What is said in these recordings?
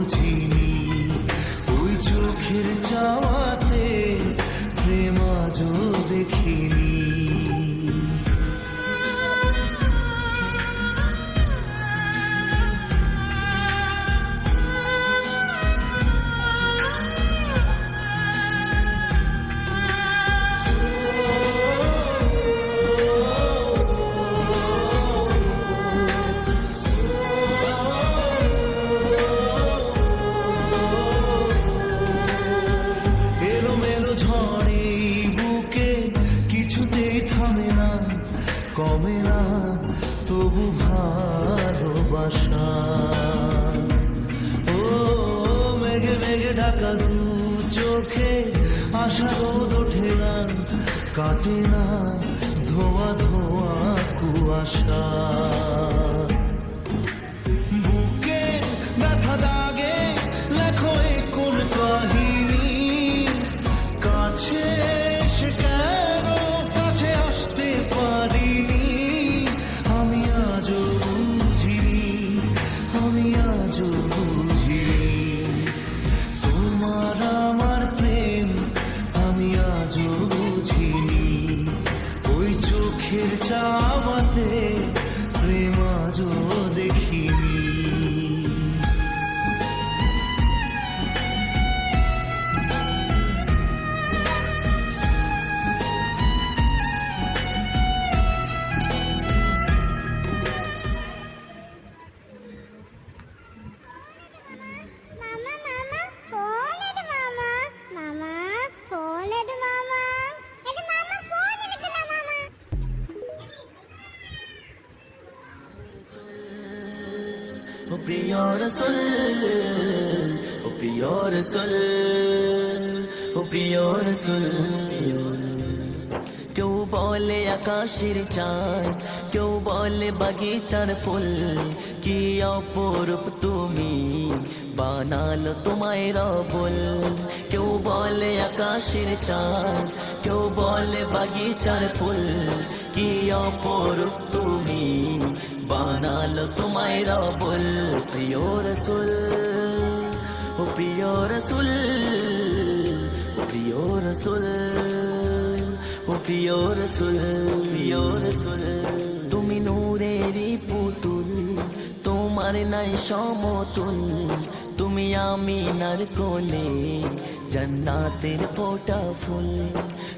বুঝিনি, ওই চোখের চাওয়াতে প্রেম আজও দেখিনি। ঝড়ে বুকে কিছুতেই থামে না, কমে না তবু ভালোবাসা। ও মেঘে মেঘে ঢাকা দু চোখে আশা রোদ ওঠে না, কাটে না ধোয়া ধোয়া কুয়াশা। বুকে ব্যথা দাগে লেখো কোন কাহিনী, কাছে এসে কেন কাছে আসতে পারিনি। আমি আজও বুঝিনি, আমি আজও বুঝিনি তোমার আমার প্রেম, আমি আজও বুঝিনি। ওই চোখের চাওয়াতে প্রেম আজও দেখিনি। ও প্রিয় রসুল, ও প্রিয় রসুল, ও প্রিয় রসুল। কেউ বলে আকাশের চাঁদ, কেউ বলে বাগিচার ফুল, কি অপরূপ তুমি বানালো তোমায় রবুল। কেউ বলে আকাশের চাঁদ, কেউ বলে বাগিচার ফুল, কি অপরূপ তুমি বানালো তোমায় রবুল। প্রিয় রসুল, ও প্রিয় রসুল, প্রিয় রসুল, ও প্রিয় রসুল, প্রিয় রসুল। তুমি নূরেরই পুতুল, তোমার নাই সমতুল, তুমি আমিনার কোলে জান্নাতের ফোঁটা ফুল।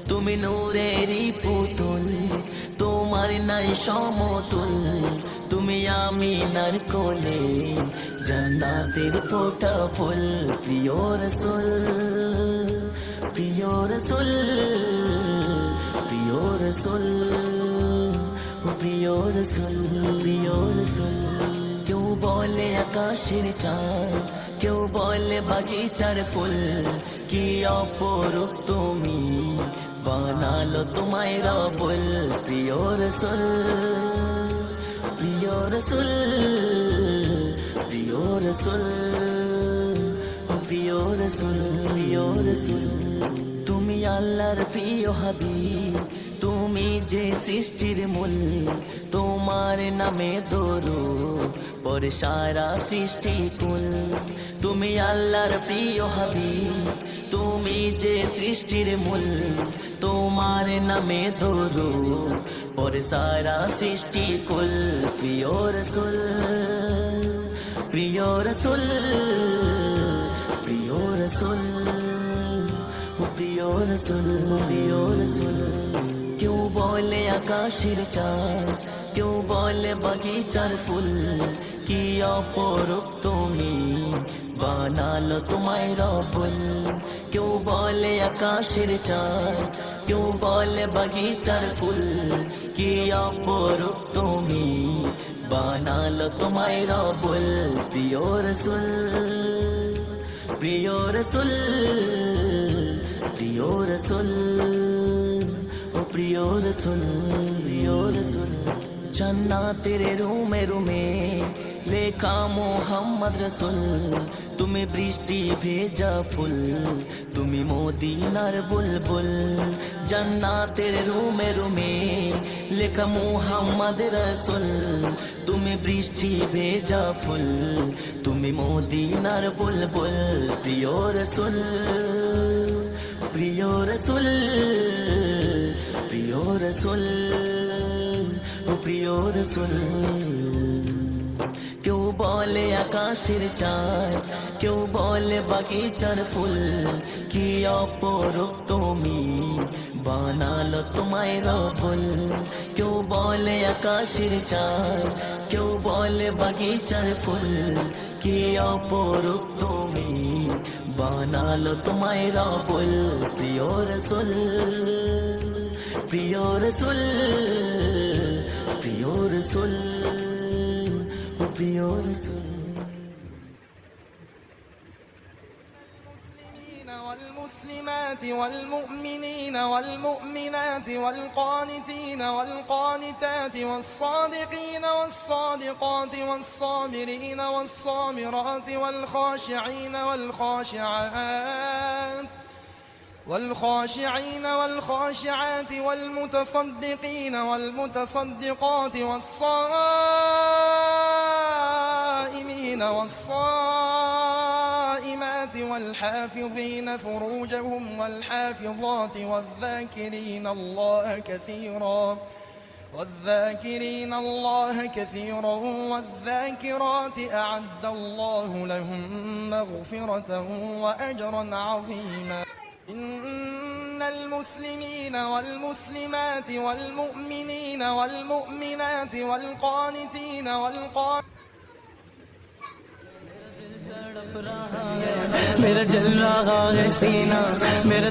তুমি নূরেরই পুতুল, তোমার নাই সমতুল, তুমি আমিনার কোলে জান্নাতের ফোঁটা ফুল। প্রিয় রসুল, প্রিয় রসুল, প্রিয় রসুল, ও প্রিয় রসুল, প্রিয় রসুল। কেউ বলে আকাশের চাঁদ, কেউ বলে বাগিচার ফুল, কি অপরূপ তুমি বানালো তোমায় রবুল। প্রিয় রসুল, প্রিয় রসুল, প্রিয় রসুল, ও প্রিয় রসুল, প্রিয় রসুল। তুমি আল্লাহর প্রিয় হাবিব, তুমি যে সৃষ্টির মূল, তোমার নামে দরুদ পড়ে সারা সৃষ্টি কুল। তুমি আল্লাহর প্রিয় হাবিব, তুমি যে সৃষ্টির মূল, তোমার নামে দরুদ পড়ে সারা সৃষ্টি কুল। প্রিয় রসুল, প্রিয় রসুল, প্রিয় রসুল, ও প্রিয় রসুল, প্রিয় রসুল। কেউ বলে আকাশের চাঁদ, কেউ বলে বাগিচার ফুল, কি অপরূপ তুমি বানালো তোমায় রবুল। কেউ বলে আকাশের চাঁদ, কেউ বলে বাগিচার ফুল, কি অপরূপ তুমি বানালো তোমায় রবুল। প্রিয় রসুল, প্রিয় রসুল, প্রিয় রসুল, ও প্রিয় রসুল, প্রিয় রসুল। জান্নাতের রুমে রুমে লেখা মোহাম্মদ রসুল, তুমি বৃষ্টি ভেজা ফুল, তুমি মদিনার বুলবুল, জান্নাতের রুমে রুমে লেখা মুহাম্মদ রাসূল। তুমি বৃষ্টি ভেজা ফুল, তুমি মদিনার বুলবুল, প্রিয় রাসূল, প্রিয় রাসূল, প্রিয় রাসূল, ও প্রিয় রাসূল। কেউ বলে আকাশের চাঁদ, কেউ বলে বাগিচার ফুল, কি অপরূপ তুমি বানালো তোমায় রবুল। কেউ বলে আকাশের চাঁদ, কেউ বলে বাগিচার ফুল, কি অপরূপ তুমি বানালো তোমায় রবুল। প্রিয় রাসূল, প্রিয় রাসূল, প্রিয় রাসূল, ও প্রিয় রাসূল। والمسلمات والمؤمنين والمؤمنات والقانتين والقانتات والصادقين والصادقات والصابرين والصابرات والخاشعين والخاشعات والخاشعين والخاشعات والمتصدقين والمتصدقات والصائمين والصائمات والحافظين فروجهم والحافظات والذاكرين الله كثيرا والذاكرات أعد الله لهم مغفرة وأجرا عظيما. إن المسلمين والمسلمات والمؤمنين والمؤمنات والقانتين मेरा जल रहा है सीना, मेरा